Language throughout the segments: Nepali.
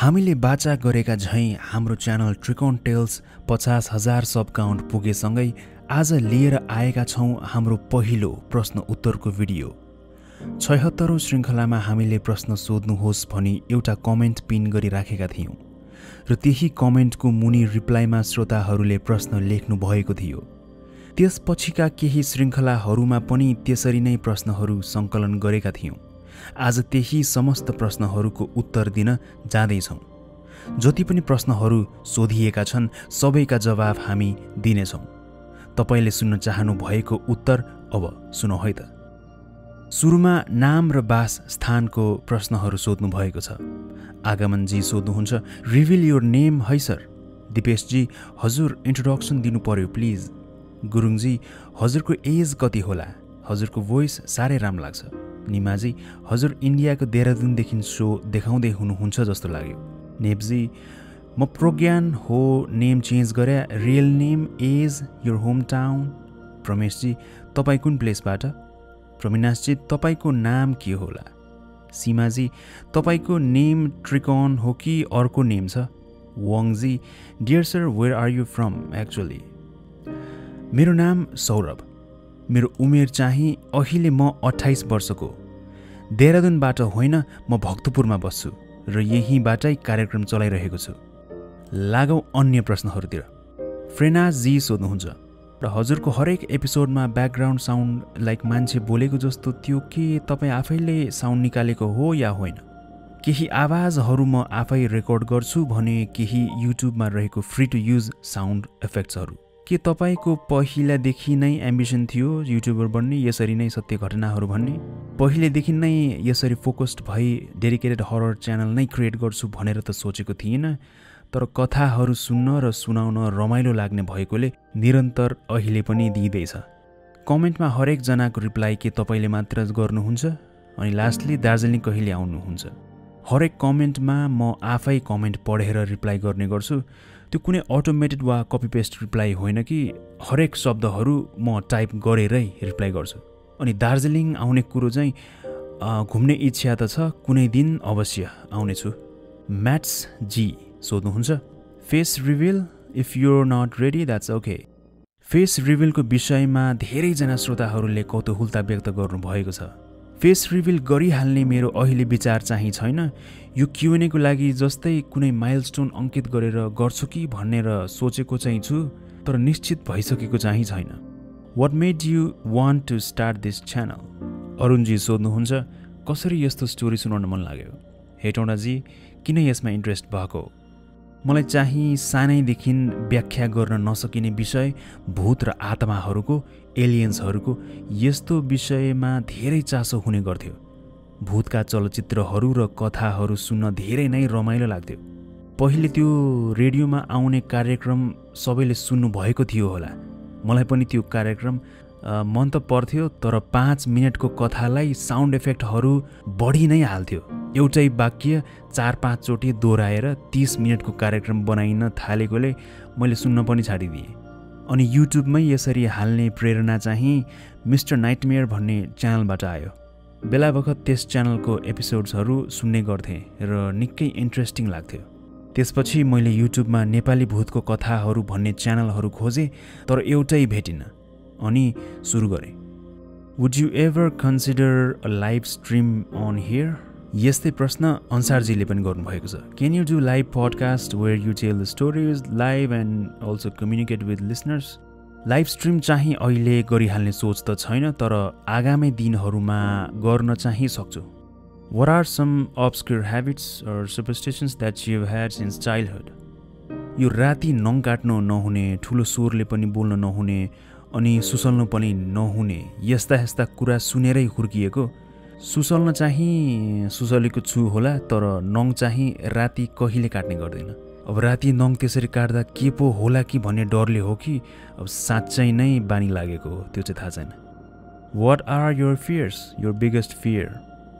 हामीले बाचा गरेका झैं हाम्रो च्यानल ट्रिकोन टेल्स 50,000 सब काउन्ट पुगेसँगै आज लिएर आएका छौं हाम्रो पहिलो प्रश्न उत्तरको भिडियो। 76औं श्रृङ्खलामा हामीले प्रश्न सोध्नुहोस् भनी एउटा कमेन्ट पिन गरिराखेका थियौं र त्यही कमेन्टको मुनि रिप्लाईमा श्रोताहरूले प्रश्न लेख्नु भएको थियो। त्यसपछिका केही श्रृङ्खलाहरूमा पनि त्यसरी नै प्रश्नहरू सङ्कलन गरेका थियौं। आज त्यही समस्त प्रश्नहरूको उत्तर दिन जाँदैछौं। जति पनि प्रश्नहरू सोधिएका छन् सबैका जवाफ हामी दिनेछौं। तपाईले सुन्न चाहनु भएको उत्तर अब सुनौ है त। सुरुमा नाम र वास स्थानको प्रश्नहरू सोध्नु भएको छ। आगमनजी सोध्नुहुन्छ, रिभिल योर नेम है सर। दिपेशजी, हजुर इन्ट्रोडक्सन दिनु पर्यो प्लिज। गुरुङजी, हजुरको एज कति होला? हजुरको भोइस साह्रै राम्रो लाग्छ। निमाजी, हजुर इन्डियाको देहरादूनदेखि सो देखाउँदै हुनुहुन्छ जस्तो लाग्यो। नेप्जी, म प्रोज्ञान हो, नेम चेन्ज गरे, real name, age, your hometown. प्रमेशजी, तपाईँ कुन प्लेसबाट? प्रमिनाशजी, तपाईँको नाम के होला? सीमाजी, तपाईँको नेम ट्रिकोन हो कि अर्को नेम छ? वाङजी, dear sir, where are you from actually? मेरो नाम सौरभ। मेरो उमेर चाहिँ अहिले म 28 वर्षको। देहरादूनबाट होइन, म भक्तपुरमा बस्छु र यहीँबाटै कार्यक्रम चलाइरहेको छु। लागौँ अन्य प्रश्नहरूतिर। फ्रेनाजी सोध्नुहुन्छ, र हजुरको हरेक एपिसोडमा ब्याकग्राउन्ड साउन्ड लाइक मान्छे बोलेको जस्तो त्यो के तपाईँ आफैले साउन्ड निकालेको हो या होइन? केही आवाजहरू म आफै रेकर्ड गर्छु भने केही युट्युबमा रहेको फ्री टु युज साउन्ड इफेक्ट्सहरू। के तपाईँको पहिलादेखि नै एम्बिसन थियो युट्युबर बन्ने, यसरी नै सत्य घटनाहरू भन्ने? पहिलेदेखि नै यसरी फोकस्ड भई डेडिकेटेड हरर च्यानल नै क्रिएट गर्छु भनेर त सोचेको थिइनँ, तर कथाहरू सुन्न र सुनाउन रमाइलो लाग्ने भएकोले निरन्तर अहिले पनि दिँदैछ। कमेन्टमा हरेकजनाको रिप्लाई के तपाईँले मात्र गर्नुहुन्छ? अनि लास्टली, दार्जिलिङ कहिले आउनुहुन्छ? हरेक कमेन्टमा म आफै कमेन्ट पढेर रिप्लाई गर्ने गर्छु। त्यो कुनै अटोमेटेड वा कपी पेस्ट रिप्लाई होइन कि हरेक शब्दहरू म टाइप गरेरै रिप्लाई गर्छु। अनि दार्जिलिङ आउने कुरो चाहिँ घुम्ने इच्छा त छ, कुनै दिन अवश्य आउनेछु। म्याट्स जी सोध्नुहुन्छ, face reveal, if you're not ready that's okay. Face रिभिलको विषयमा धेरैजना श्रोताहरूले कौतूहलता व्यक्त गर्नुभएको छ। फेस रिभिल गरिहाल्ने मेरो अहिले विचार चाहिँ छैन। यो क्युएनएको लागि जस्तै कुनै माइलस्टोन अङ्कित गरेर गर्छु कि भनेर सोचेको चाहिँ छु, तर निश्चित भइसकेको चाहिँ छैन। What made you want to start this channel? अरुणजी सोध्नुहुन्छ, कसरी यस्तो स्टोरी सुनाउन मन लाग्यो? हेटौँडाजी, किन यसमा इन्ट्रेस्ट भएको? मलाई चाहिँ सानैदेखि व्याख्या गर्न नसकिने विषय भूत र आत्माहरूको, एलियन्सहरूको यस्तो विषयमा धेरै चासो हुने गर्थ्यो। भूतका चलचित्रहरू र कथाहरू सुन्न धेरै नै रमाइलो लाग्थ्यो। पहिले त्यो रेडियोमा आउने कार्यक्रम सबैले सुन्नु भएको थियो होला। मलाई पनि त्यो कार्यक्रम मन त पर्थ्यो, तर 5 मिनटको कथालाई साउन्ड इफेक्टहरू बढी नै हाल्थ्यो। एउटै वाक्य 4-5 चोटि दोहोऱ्याएर 30 मिनटको कार्यक्रम बनाइन थालेकोले मैले सुन्न पनि छाडिदिएँ। अनि युट्युबमै यसरी हाल्ने प्रेरणा चाहिँ मिस्टर नाइटमेयर भन्ने च्यानलबाट आयो। बेला बखत त्यस च्यानलको एपिसोड्सहरू सुन्ने गर्थेँ र निकै इन्ट्रेस्टिङ लाग्थ्यो। त्यसपछि मैले युट्युबमा नेपाली भूतको कथाहरू भन्ने च्यानलहरू खोजेँ, तर एउटै भेटिनँ। अनि सुरु गरेँ। Would you ever consider a live stream on here? यस्तै प्रश्न अन्सारजीले पनि गर्नुभएको छ। Can you do live podcast where you tell the stories live and also communicate with listeners? Live stream चाहिँ अहिले गरिहाल्ने सोच त छैन, तर आगामी दिनहरूमा गर्न चाहिँ सक्छु। What are some obscure habits or superstitions that you had since childhood? यो राति नङ काट्नु नहुने, ठुलो स्वरले पनि बोल्न नहुने अनि सुसल्नु पनि नहुने यस्ता कुरा सुनेरै हुर्किएको। सुसल्न चाहिँ सुसलेको छु होला, तर नङ चाहिँ राति कहिले काट्ने गर्दैन। अब राति नङ त्यसरी काट्दा के पो होला कि भन्ने डरले हो कि अब साँच्चै नै बानी लागेको हो, त्यो चाहिँ थाहा छैन। What are your fears, your biggest fear?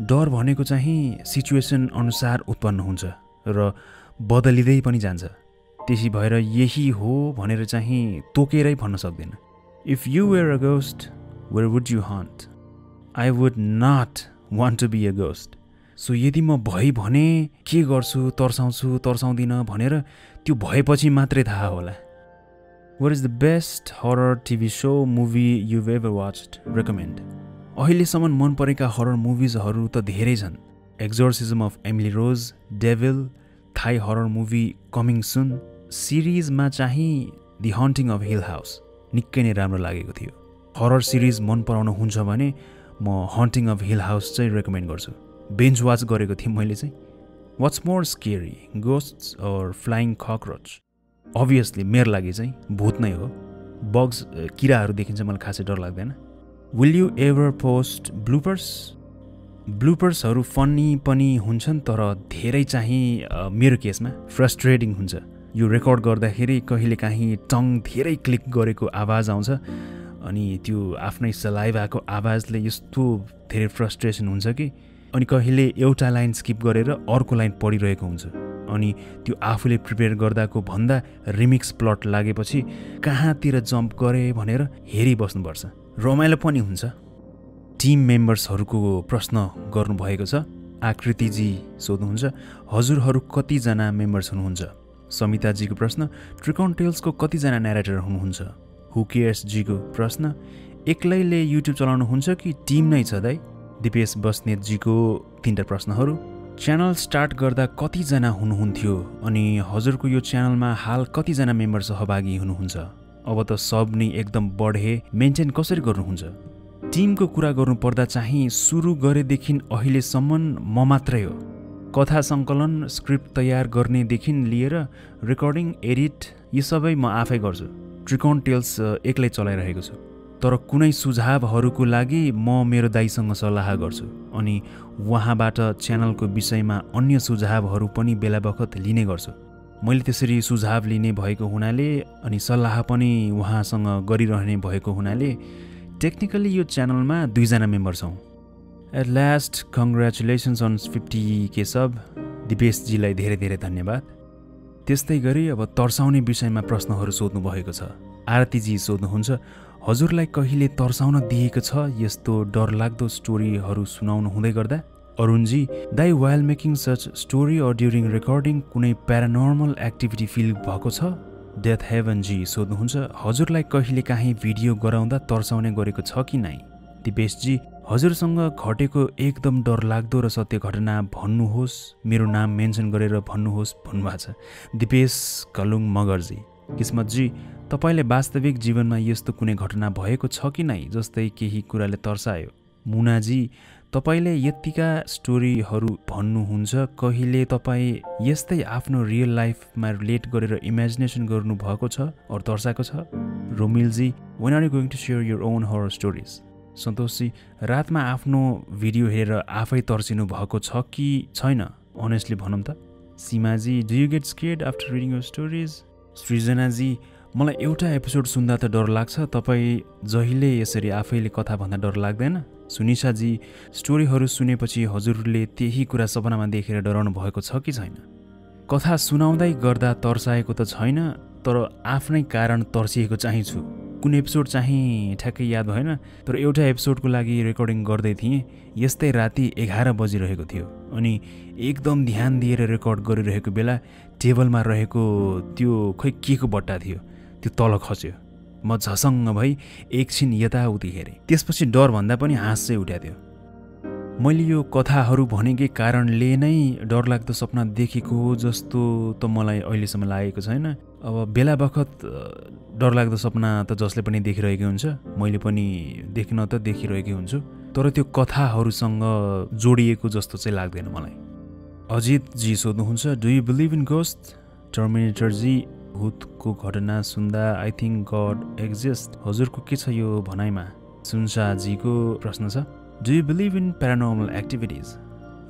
डर भनेको चाहिँ सिचुएसन अनुसार उत्पन्न हुन्छ र बदलिँदै पनि जान्छ। त्यसै भएर यही हो भनेर चाहिँ तोकेरै भन्न सक्दैन। If you were a ghost, where would you haunt? I would not want to be a ghost. So यदि म भए भने के गर्छु, तर्साउँछु तर्साउँदिन भनेर त्यो भएपछि मात्रै थाहा होला। What is the best horror TV show, movie you've ever watched? Recommend. अहिलेसम्म मन परेका हरर मुभिजहरू त धेरै छन्। Exorcism of Emily Rose, devil, Thai horror movie coming soon. सिरिजमा चाहिँ the haunting of Hill House निकै नै राम्रो लागेको थियो। हरर सिरिज मन पराउनु हुन्छ भने म हन्टिङ अफ हिल हाउस चाहिँ रेकमेन्ड गर्छु। बेन्च वाच गरेको थिएँ मैले चाहिँ। वाट्स मोर स्केरी, गोस्ट्स और फ्लाइङ ककरोच? अभियसली मेरो लागि चाहिँ भूत नै हो। बग्स, किराहरू देखिन्छ मलाई खासै डर लाग्दैन। Will you ever post bloopers? ब्लुपर्सहरू फनी पनि हुन्छन् तर धेरै चाहिँ मेरो केसमा फ्रस्ट्रेटिङ हुन्छ। यो रेकर्ड गर्दाखेरि कहिलेकाहीँ टङ धेरै क्लिक गरेको आवाज आउँछ अनि त्यो आफ्नै सलाइभाको आवाजले यस्तो धेरै फ्रस्ट्रेसन हुन्छ कि अनि कहिले एउटा लाइन स्किप गरेर अर्को लाइन पढिरहेको हुन्छ अनि त्यो आफूले प्रिपेयर गर्दाको भन्दा रिमिक्स प्लट लागेपछि कहाँतिर जम्प गरे भनेर हेरिबस्नुपर्छ। रमाइलो पनि हुन्छ। टिम मेम्बर्सहरूको प्रश्न गर्नुभएको छ। आकृतिजी सोध्नुहुन्छ, हजुरहरू कतिजना मेम्बर्स हुनुहुन्छ? समिताजीको प्रश्न, ट्रिकन टेल्सको कतिजना न्यारेटर हुनुहुन्छ? हु केयर्स जीको प्रश्न, एक्लैले युट्युब चलाउनुहुन्छ कि टिम नै छ दाइ? दिपेश बस्नेतजीको 3टा प्रश्नहरू। च्यानल स्टार्ट गर्दा कतिजना हुनुहुन्थ्यो अनि हजुरको यो च्यानलमा हाल कतिजना मेम्बर सहभागी हुनुहुन्छ? अब त सब नै एकदम बढे, मेन्टेन कसरी गर्नुहुन्छ? टिमको कुरा गर्नुपर्दा चाहिँ सुरु गरेदेखि अहिलेसम्म म मात्रै हो। कथा सङ्कलन, स्क्रिप्ट तयार गर्नेदेखि लिएर रेकर्डिङ, एडिट यी सबै म आफै गर्छु। ट्रिकन टेल्स एक्लै चलाइरहेको छु। तर कुनै सुझावहरूको लागि म मेरो दाइसँग सल्लाह गर्छु अनि उहाँबाट च्यानलको विषयमा अन्य सुझावहरू पनि बेला बखत लिने गर्छु। मैले त्यसरी सुझाव लिने भएको हुनाले अनि सल्लाह पनि उहाँसँग गरिरहने भएको हुनाले टेक्निकली यो च्यानलमा 2 जना मेम्बर छौँ। At last congratulations on 50K sub. दिपेशजीलाई धेरै धेरै धन्यवाद। त्यस्तै गरी अब तर्साउने विषयमा प्रश्नहरू सोध्नु भएको छ। आरतीजी सोध्नुहुन्छ, हजुरलाई कहिले तर्साउन दिएको छ यस्तो डरलाग्दो स्टोरीहरू सुनाउनु हुँदै गर्दा? अरुणजी, दाइ while making such story or during recording कुनै प्यारानर्मल एक्टिभिटी फिल भएको छ? डेथ हेभनजी सोध्नुहुन्छ, हजुरलाई कहिले काहीँ भिडियो गराउँदा तर्साउने गरेको छ कि नै? दिपेशजी, हजुरसँग घटेको एकदम डरलाग्दो र सत्य घटना भन्नुहोस्, मेरो नाम मेन्सन गरेर भन्नुहोस् भन्नुभएको छ। दिपेश कलुङ मगरजी। किस्मतजी, तपाईँले वास्तविक जीवनमा यस्तो कुनै घटना भएको छ कि नै जस्तै केही कुराले तर्सायो? मुनाजी, तपाईँले यतिका स्टोरीहरू भन्नुहुन्छ, कहिले तपाईँ यस्तै आफ्नो रियल लाइफमा रिलेट गरेर इमेजिनेसन गर्नुभएको छ अर तर्साएको छ? रोमिलजी, when are you going to share your own horror stories? सन्तोषजी, रातमा आफ्नो भिडियो हेरेर आफै तर्सिनु भएको छ कि छैन? अनेस्टली भनौँ त। सीमाजी, do you get scared after reading your stories? सृजनाजी, मलाई एउटा एपिसोड सुन्दा त डर लाग्छ, तपाईँ जहिले यसरी आफैले कथा भन्दा डर लाग्दैन? सुनिशाजी, स्टोरीहरू सुनेपछि हजुरले त्यही कुरा सपनामा देखेर डराउनु भएको छ कि छैन? कथा सुनाउँदै गर्दा तर्साएको त छैन, तर आफ्नै कारण तर्सिएको चाहिँ छु। कुन एपिसोड चाहिँ ठ्याक्कै याद भएन, तर एउटा एपिसोडको लागि रेकर्डिङ गर्दै थिएँ। यस्तै राति 11 बजिरहेको थियो अनि एकदम ध्यान दिएर रेकर्ड गरिरहेको बेला टेबलमा रहेको त्यो खै के को बट्टा थियो, त्यो तल खस्यो। म झसङ्ग भई एकछिन यताउति हेरेँ। त्यसपछि डर भन्दा पनि हाँस चाहिँ उठ्या थियो। मैले यो कथाहरू भनेकै कारणले नै डरलाग्दो सपना देखेको जस्तो त मलाई अहिलेसम्म लागेको छैन। अब बेला बखत डरलाग्दो सपना त जसले पनि देखिरहेकै हुन्छ, मैले पनि देख्न त देखिरहेकै हुन्छु, तर त्यो कथाहरूसँग जोडिएको जस्तो चाहिँ लाग्दैन मलाई। अजितजी सोध्नुहुन्छ, do you believe in ghost? टर्मिनेटरजी, भूतको घटना सुन्दा आई थिङ्क गड एक्जिस्ट, हजुरको के छ यो भनाइमा? सुनशाजीको प्रश्न छ, do you believe in paranormal activities?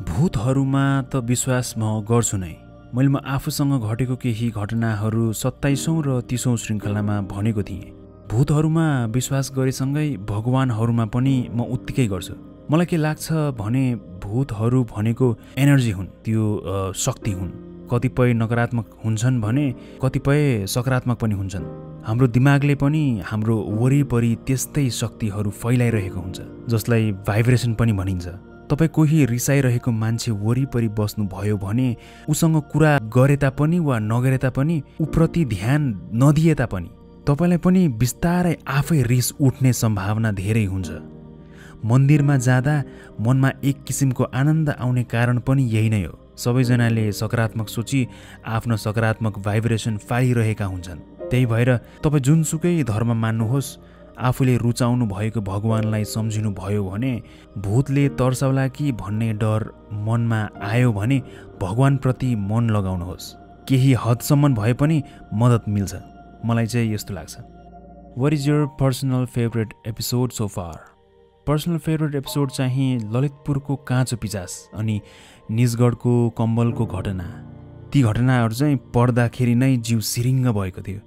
भूतहरूमा त विश्वास म गर्छु नै। मैले आफूसँग घटेको केही घटनाहरू 27औं र 30औं श्रृङ्खलामा भनेको थिएँ। भूतहरूमा विश्वास गरेसँगै भगवानहरूमा पनि म उत्तिकै गर्छु। मलाई के लाग्छ भने भूतहरू भनेको एनर्जी हुन्, त्यो शक्ति हुन्। कतिपय नकारात्मक हुन्छन् भने कतिपय सकारात्मक पनि हुन्छन्। हाम्रो दिमागले पनि हाम्रो वरिपरि त्यस्तै शक्तिहरू फैलाइरहेको हुन्छ, जसलाई भाइब्रेसन पनि भनिन्छ। तपाईँ कोही रिसाइरहेको मान्छे वरिपरि बस्नुभयो भने उसँग कुरा गरे तापनि वा नगरे तापनि उप्रति ध्यान नदिए तापनि तपाईँलाई पनि बिस्तारै आफै रिस उठ्ने सम्भावना धेरै हुन्छ। मन्दिरमा जाँदा मनमा एक किसिमको आनन्द आउने कारण पनि यही नै हो। सबैजनाले सकारात्मक सोची आफ्नो सकारात्मक भाइब्रेसन फालिरहेका हुन्छन्। त्यही भएर तपाईँ जुनसुकै धर्म मान्नुहोस्, आफूले रुचाउनु भएको भगवानलाई सम्झिनु भयो भने भूतले तर्साउला कि भन्ने डर मनमा आयो भने भगवानप्रति मन लगाउनुहोस्। केही हदसम्म भए पनि मद्दत मिल्छ। मलाई चाहिँ यस्तो लाग्छ। What is your personal favourite episode so far? Personal favourite episode चाहिँ ललितपुरको काँचो पिचास अनि निजगढको कम्बलको घटना। ती घटनाहरू चाहिँ पढ्दाखेरि नै जिउ सिरिङ्ग भएको थियो।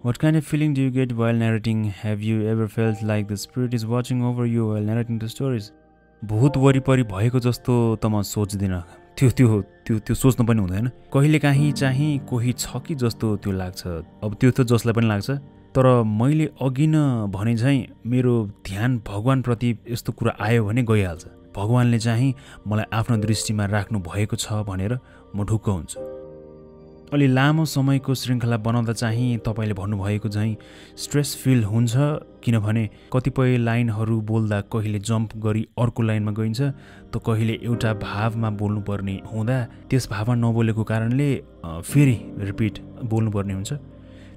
What kind of feeling do you get while narrating? Have you ever felt like the spirit is watching over you while narrating the stories? भूत वरिपरि भएको जस्तो त म सोच्दिनँ। त्यो सोच्नु पनि हुँदैन। कहिलेकाहीँ चाहिँ कोही छ कि जस्तो त्यो लाग्छ। अब त्यो त जसलाई पनि लाग्छ, तर मैले अघि न भने चाहिँ मेरो ध्यान भगवानप्रति यस्तो कुरा आयो भने गइहाल्छ। भगवानले चाहिँ मलाई आफ्नो दृष्टिमा राख्नु भएको छ भनेर म ढुक्क हुन्छु। अलि लामो समयको श्रृङ्खला बनाउँदा चाहिँ तपाईँले भन्नुभएको चाहिँ स्ट्रेस फिल हुन्छ, किनभने कतिपय लाइनहरू बोल्दा कहिले जम्प गरी अर्को लाइनमा गइन्छ त कहिले एउटा भावमा बोल्नुपर्ने हुँदा त्यस भावमा नबोलेको कारणले फेरि रिपिट बोल्नुपर्ने हुन्छ।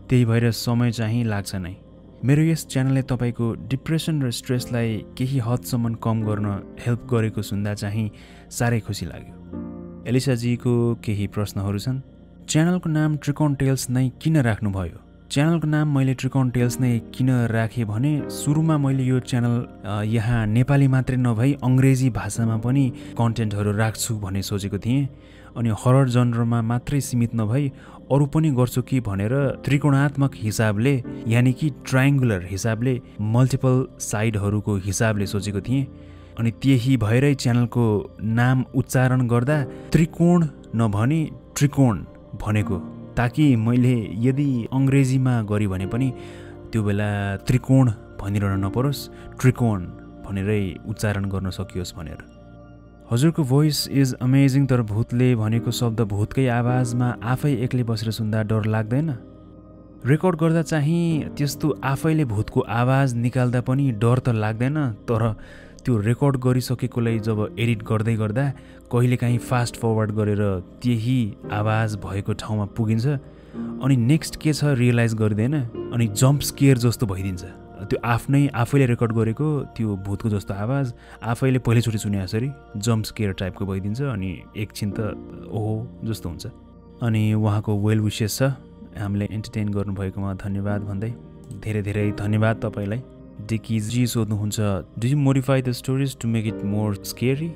त्यही भएर समय चाहिँ लाग्छ नै। मेरो यस च्यानलले तपाईँको डिप्रेसन र स्ट्रेसलाई केही हदसम्म कम गर्न हेल्प गरेको सुन्दा चाहिँ साह्रै खुसी लाग्यो। एलिसाजीको केही प्रश्नहरू छन्। च्यानलको नाम ट्रिकोन टेल्स नै किन राख्नुभयो? च्यानलको नाम मैले ट्रिकोन टेल्स नै किन राखेँ भने सुरुमा मैले यो च्यानल यहाँ नेपाली मात्रै नभई अङ्ग्रेजी भाषामा पनि कन्टेन्टहरू राख्छु भन्ने सोचेको थिएँ। अनि हरर जनरमा मात्रै सीमित नभई अरू पनि गर्छु कि भनेर त्रिकोणात्मक हिसाबले, यानि कि ट्रायङ्गुलर हिसाबले, मल्टिपल साइडहरूको हिसाबले सोचेको थिएँ। अनि त्यही भएरै च्यानलको नाम उच्चारण गर्दा त्रिकोण नभनी त्रिकोण भनेको, ताकि मैले यदि अङ्ग्रेजीमा गरेँ भने पनि त्यो बेला त्रिकोण भनिरहन नपरोस्, त्रिकोण भनेरै उच्चारण गर्न सकियोस् भनेर। हजुरको भोइस इज अमेजिङ, तर भूतले भनेको शब्द भूतकै आवाजमा आफै एक्लै बसेर सुन्दा डर लाग्दैन? रेकर्ड गर्दा चाहिँ त्यस्तो आफैले भूतको आवाज निकाल्दा पनि डर त लाग्दैन, तर त्यो रेकर्ड गरिसकेकोलाई जब एडिट गर्दै गर्दा कहिलेकाहीँ फास्ट फरवर्ड गरेर त्यही आवाज भएको ठाउँमा पुगिन्छ अनि नेक्स्ट के छ रियलाइज गर्दैन अनि जम्प स्केयर जस्तो भइदिन्छ। त्यो आफैले रेकर्ड गरेको त्यो भूतको जस्तो आवाज आफैले पहिलोचोटि सुने जसरी जम्प स्केयर टाइपको भइदिन्छ अनि एकछिन त ओहो जस्तो हुन्छ। अनि उहाँको वेल विसेस छ, हामीले एन्टरटेन गर्नुभएकोमा धन्यवाद भन्दै धेरै धेरै धन्यवाद तपाईँलाई। डिकिजी सोध्नुहुन्छ, do you modify the stories to make it more scary?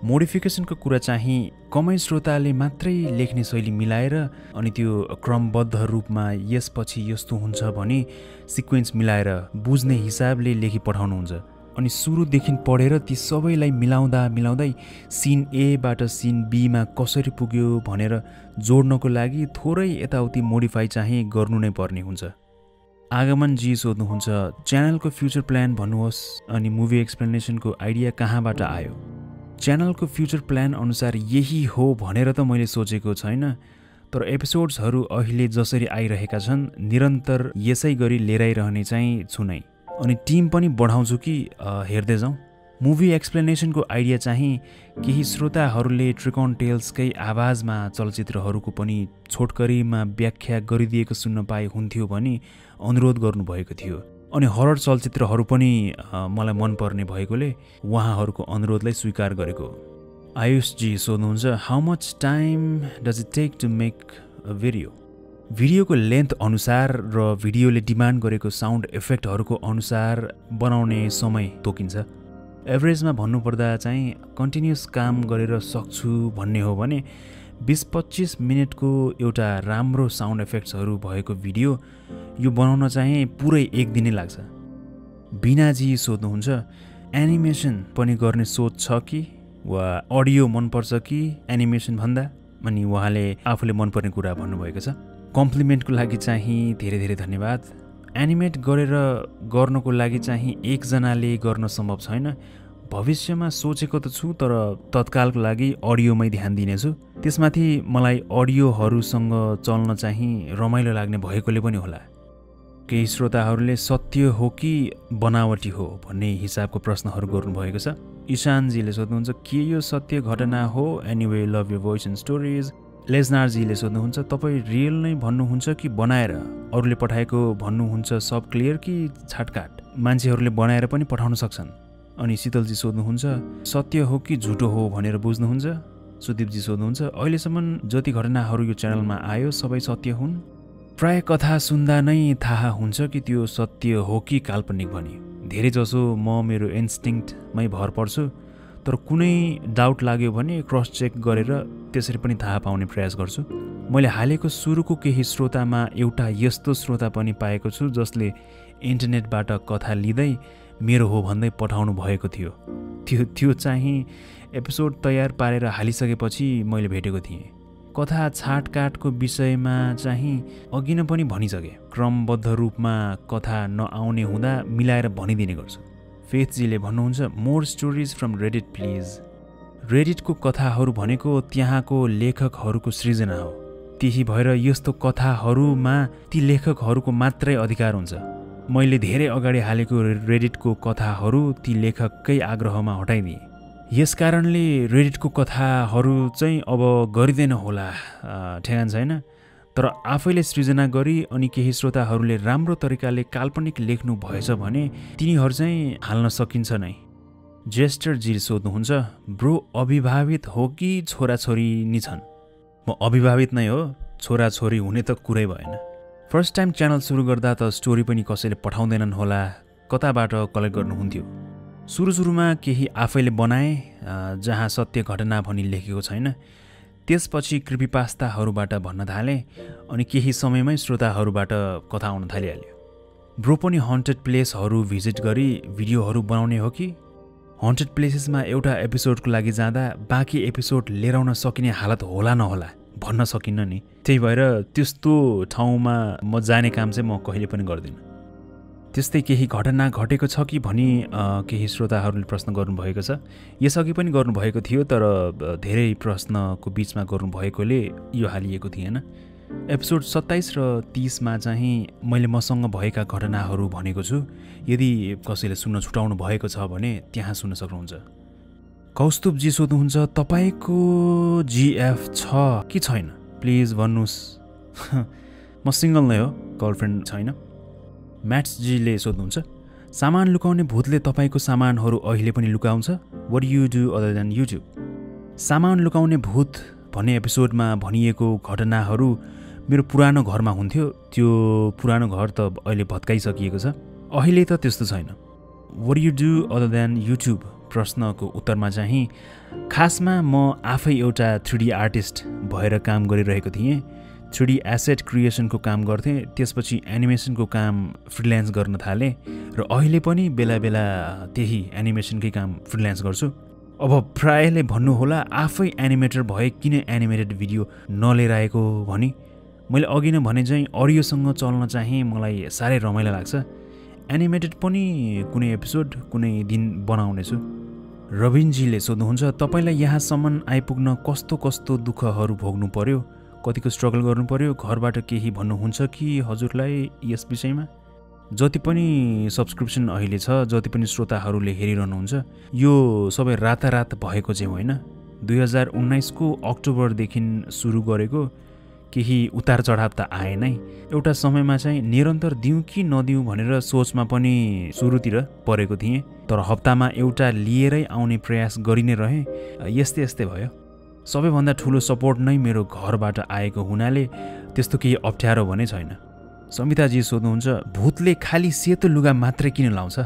मोडिफिकेसनको कुरा चाहिँ कमै श्रोताले मात्रै लेख्ने शैली मिलाएर अनि त्यो क्रमबद्ध रूपमा यसपछि यस्तो हुन्छ भने सिक्वेन्स मिलाएर बुझ्ने हिसाबले लेखी पठाउनुहुन्छ। अनि सुरुदेखि पढेर ती सबैलाई मिलाउँदै सिन एबाट सिन बीमा कसरी पुग्यो भनेर जोड्नको लागि थोरै यताउति मोडिफाई चाहिँ गर्नु नै पर्ने हुन्छ। आगमनजी सोध्नुहुन्छ, च्यानलको फ्युचर प्लान भन्नुहोस् अनि मुभी एक्सप्लेनेसनको आइडिया कहाँबाट आयो? च्यानलको फ्युचर प्लान अनुसार यही हो भनेर त मैले सोचेको छैन, तर एपिसोड्सहरू अहिले जसरी आइरहेका छन् निरन्तर यसै गरी लिएर आइरहने चाहिँ छु नै। अनि टिम पनि बढाउँछु कि हेर्दै जाउँ। मुभी एक्सप्लेनेसनको आइडिया चाहिँ केही श्रोताहरूले ट्रिकोन टेल्सकै आवाजमा चलचित्रहरूको पनि छोटकरीमा व्याख्या गरिदिएको सुन्न पाए हुन्थ्यो भनी अनुरोध गर्नुभएको थियो। अनि हरर चलचित्रहरू पनि मलाई मनपर्ने भएकोले उहाँहरूको अनुरोधलाई स्वीकार गरेको। आयुषजी सोध्नुहुन्छ, how much time does it take to make a video? भिडियोको लेन्थ अनुसार र भिडियोले डिमान्ड गरेको साउन्ड इफेक्टहरूको अनुसार बनाउने समय तोकिन्छ। एभरेजमा भन्नुपर्दा चाहिँ कन्टिन्युस काम गरेर सक्छु भन्ने हो भने 20-25 मिनटको एउटा राम्रो साउन्ड इफेक्ट्सहरू भएको भिडियो यो बनाउन चाहिँ पुरै एक दिनै लाग्छ। बिनाजी सोध्नुहुन्छ, एनिमेसन पनि गर्ने सोच छ कि वा अडियो मनपर्छ कि एनिमेसन भन्दा? अनि उहाँले आफूले मनपर्ने कुरा भन्नुभएको छ। कम्प्लिमेन्टको लागि चाहिँ धेरै धेरै धन्यवाद। एनिमेट गरेर गर्नको लागि चाहिँ एकजनाले गर्न सम्भव छैन, भविष्यमा सोचेको त छु तर तत्कालको लागि अडियोमै ध्यान दिनेछु। त्यसमाथि मलाई अडियोहरूसँग चल्न चाहिँ रमाइलो लाग्ने भएकोले पनि होला। केही श्रोताहरूले सत्य हो कि बनावटी हो भन्ने हिसाबको प्रश्नहरू गर्नुभएको छ। ईशानजीले सोध्नुहुन्छ के यो सत्य घटना हो? Anyway love you voice and stories. लेजनारजीले सोध्नुहुन्छ तपाईँ रियल नै भन्नुहुन्छ कि बनाएर अरूले पठाएको भन्नुहुन्छ? सब क्लियर कि छाटकाट? मान्छेहरूले बनाएर पनि पठाउन सक्छन्। अनि शीतलजी सोध्नुहुन्छ सत्य हो कि झुटो हो भनेर बुझ्नुहुन्छ? सुदीपजी सोध्नुहुन्छ अहिलेसम्म जति घटनाहरू यो च्यानलमा आयो सबै सत्य हुन्? प्राय कथा सुन्दा नै थाहा हुन्छ कि त्यो सत्य हो कि काल्पनिक भनी। धेरै जसो म मेरो इन्स्टिङ्क्टमै भर पर्छु, तर कुनै डाउट लाग्यो भने क्रस चेक गरेर त्यसरी पनि थाहा पाउने प्रयास गर्छु। मैले हालेको सुरुको केही श्रोतामा एउटा यस्तो श्रोता पनि पाएको छु जसले इन्टरनेटबाट कथा लिँदै मेरो हो भन्दै पठाउनु भएको थियो। त्यो चाहिँ एपिसोड तयार पारेर हालिसकेपछि मैले भेटेको थिएँ। कथा छाटकाटको विषयमा चाहिँ अघि नै पनि भनिसके, क्रमबद्ध रूपमा कथा नआउने हुँदा मिलाएर भनिदिने गर्छु। फेथजीले भन्नुहुन्छ more stories from Reddit please. रेडिटको कथाहरू भनेको त्यहाँको लेखकहरूको सृजना हो। त्यही भएर यस्तो कथाहरूमा ती लेखकहरूको मात्रै अधिकार हुन्छ। मैले धेरै अगाडि हालेको रेडिटको कथाहरू ती लेखककै आग्रहमा हटाइदिएँ। यसकारणले रेडिटको कथाहरू चाहिँ अब गरिँदैन होला, ठेगान छैन। तर आफैले सृजना गरी अनि केही श्रोताहरूले राम्रो तरिकाले काल्पनिक लेख्नु भएछ भने तिनीहरू चाहिँ हाल्न सकिन्छ नै। जेस्टरजी सोध्नुहुन्छ ब्रो अविवाहित हो कि छोराछोरी नि छन्? म अविवाहित नै हो, छोराछोरी हुने त कुरै भएन। फर्स्ट टाइम च्यानल सुरु गर्दा त स्टोरी पनि कसैले पठाउँदैनन् होला, कताबाट कलेक्ट गर्नुहुन्थ्यो? सुरुमा केही आफैले बनाएँ जहाँ सत्य घटना भनी लेखेको छैन। त्यसपछि कृपिपास्ताहरूबाट भन्न थालेँ अनि केही समयमै श्रोताहरूबाट कथा आउन थालिहाल्यो। ब्रो पनि हन्टेड प्लेसहरू भिजिट गरी भिडियोहरू बनाउने हो कि? हन्टेड प्लेसेसमा एउटा एपिसोडको लागि जाँदा बाँकी एपिसोड लिएर आउन सकिने हालत होला नहोला भन्न सकिन्न नि। त्यही भएर त्यस्तो ठाउँमा म जाने काम चाहिँ म कहिले पनि गर्दिनँ। त्यस्तै केही घटना घटेको छ कि भनी केही श्रोताहरूले प्रश्न गर्नुभएको छ। यसअघि पनि गर्नुभएको थियो तर धेरै प्रश्नको बिचमा गर्नुभएकोले यो हालिएको थिएन। एपिसोड 27 र 30मा चाहिँ मैले मसँग भएका घटनाहरू भनेको छु। यदि कसैले सुन्न छुटाउनु भएको छ भने त्यहाँ सुन्न सक्नुहुन्छ। कौस्तुभजी सोध्नुहुन्छ तपाईँको जिएफ छ कि छैन? प्लिज भन्नुहोस्। म सिङ्गल नै हो, गर्लफ्रेन्ड छैन। म्याट्सजीले सोध्नुहुन्छ सामान लुकाउने भूतले तपाईँको सामानहरू अहिले पनि लुकाउँछ? What you do other than YouTube? सामान लुकाउने भूत भन्ने एपिसोडमा भनिएको घटनाहरू मेरो पुरानो घरमा हुन्थ्यो। त्यो पुरानो घर त अहिले भत्काइसकिएको छ। अहिले त त्यस्तो छैन। What you do other than YouTube प्रश्नको उत्तरमा चाहिँ खासमा म आफै एउटा 3D आर्टिस्ट भएर काम गरिरहेको थिएँ। 3D एसेट क्रिएसनको काम गर्थेँ। त्यसपछि एनिमेसनको काम फ्रिल्यान्स गर्न थालेँ र अहिले पनि बेला बेला त्यही एनिमेसनकै काम फ्रिल्यान्स गर्छु। अब प्रायले भन्नुहोला आफै एनिमेटर भए किन एनिमेटेड भिडियो नलिएर आएको भनी। मैले अघि नै भने चाहिँ अडियोसँग चल्न चाहिँ मलाई साह्रै रमाइलो लाग्छ। एनिमेटेड पनि कुनै एपिसोड कुनै दिन बनाउनेछु। रविनजीले सोध्नुहुन्छ तपाईँलाई यहाँसम्म आइपुग्न कस्तो कस्तो दुःखहरू भोग्नु पर्यो, कतिको स्ट्रगल गर्नु पर्यो, घरबाट केही भन्नुहुन्छ कि हजुरलाई यस विषयमा? जति पनि सब्सक्रिप्सन अहिले छ, जति पनि श्रोताहरूले हेरिरहनुहुन्छ, यो सबै रातारात भएको चाहिँ होइन। 2019 को अक्टोबरदेखि सुरु गरेको, केही उतार चढाव त आए नै। एउटा समयमा चाहिँ निरन्तर दिउँ कि नदिउँ भनेर सोचमा पनि सुरुतिर परेको थिएँ। तर हप्तामा एउटा लिएरै आउने प्रयास गरि नै रहेँ। यस्तै भयो। सबैभन्दा ठुलो सपोर्ट नै मेरो घरबाट आएको हुनाले त्यस्तो केही अप्ठ्यारो भने छैन। समिताजी सोध्नुहुन्छ भूतले खाली सेतो लुगा मात्रै किन लाउँछ?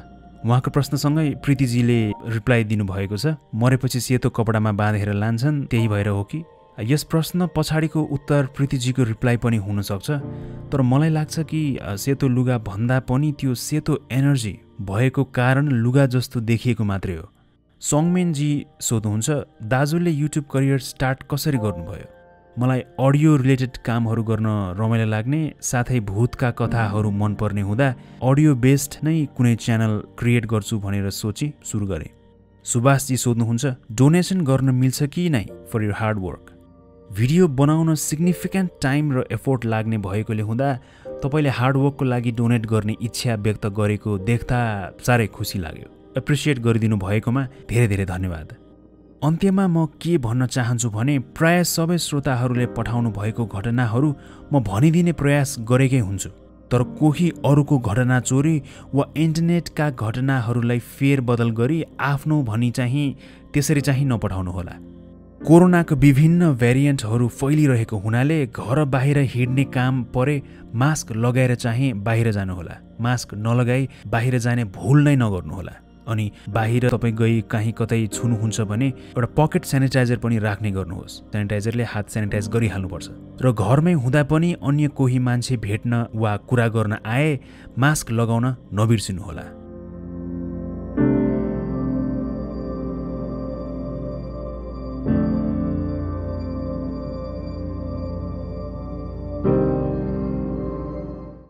उहाँको प्रश्नसँगै प्रीतिजीले रिप्लाई दिनुभएको छ मरेपछि सेतो कपडामा बाँधेर लान्छन्, त्यही भएर हो कि? यस प्रश्न पछाडिको उत्तर प्रीतिजीको रिप्लाई पनि हुनसक्छ। तर मलाई लाग्छ कि सेतो लुगा भन्दा पनि त्यो सेतो एनर्जी भएको कारण लुगा जस्तो देखिएको मात्रै हो। सङमेनजी सोध्नुहुन्छ दाजुले युट्युब करियर स्टार्ट कसरी गर्नुभयो? मलाई अडियो रिलेटेड कामहरू गर्न रमाइलो लाग्ने, साथै भूतका कथाहरू मनपर्ने हुँदा अडियो बेस्ड नै कुनै च्यानल क्रिएट गर्छु भनेर सोची सुरु गरेँ। सुभाषजी सोध्नुहुन्छ डोनेसन गर्न मिल्छ कि नै for your hard work. Video बनाउन सिग्निफिकेन्ट टाइम र एफोर्ट लाग्ने भएकोले हुँदा तपाईँले हार्डवर्कको लागि डोनेट गर्ने इच्छा व्यक्त गरेको देख्दा साह्रै खुसी लाग्यो। एप्रिसिएट गरिदिनु भएकोमा धेरै धेरै धन्यवाद। अन्त्यमा म के भन्न चाहन्छु भने प्राय सबै श्रोताहरूले पठाउनु भएको घटनाहरू म भनिदिने प्रयास गरेकै हुन्छु, तर कोही अरूको घटना चोरी वा इन्टरनेटका घटनाहरूलाई फेरबदल गरी आफ्नो भनी चाहिँ त्यसरी चाहिँ नपठाउनुहोला। कोरोनाको विभिन्न भेरिएन्टहरू फैलिरहेको हुनाले घर बाहिर हिँड्ने काम परे मास्क लगाएर चाहिँ बाहिर जानुहोला। मास्क नलगाई बाहिर जाने भुल नै नगर्नुहोला। अनि बाहिर तपाईँ गई कहीँ कतै छुनुहुन्छ भने एउटा पकेट सेनिटाइजर पनि राख्ने गर्नुहोस्। सेनिटाइजरले हात सेनिटाइज गरिहाल्नुपर्छ। र घरमै हुँदा पनि अन्य कोही मान्छे भेट्न वा कुरा गर्न आए मास्क लगाउन नबिर्सिनुहोला।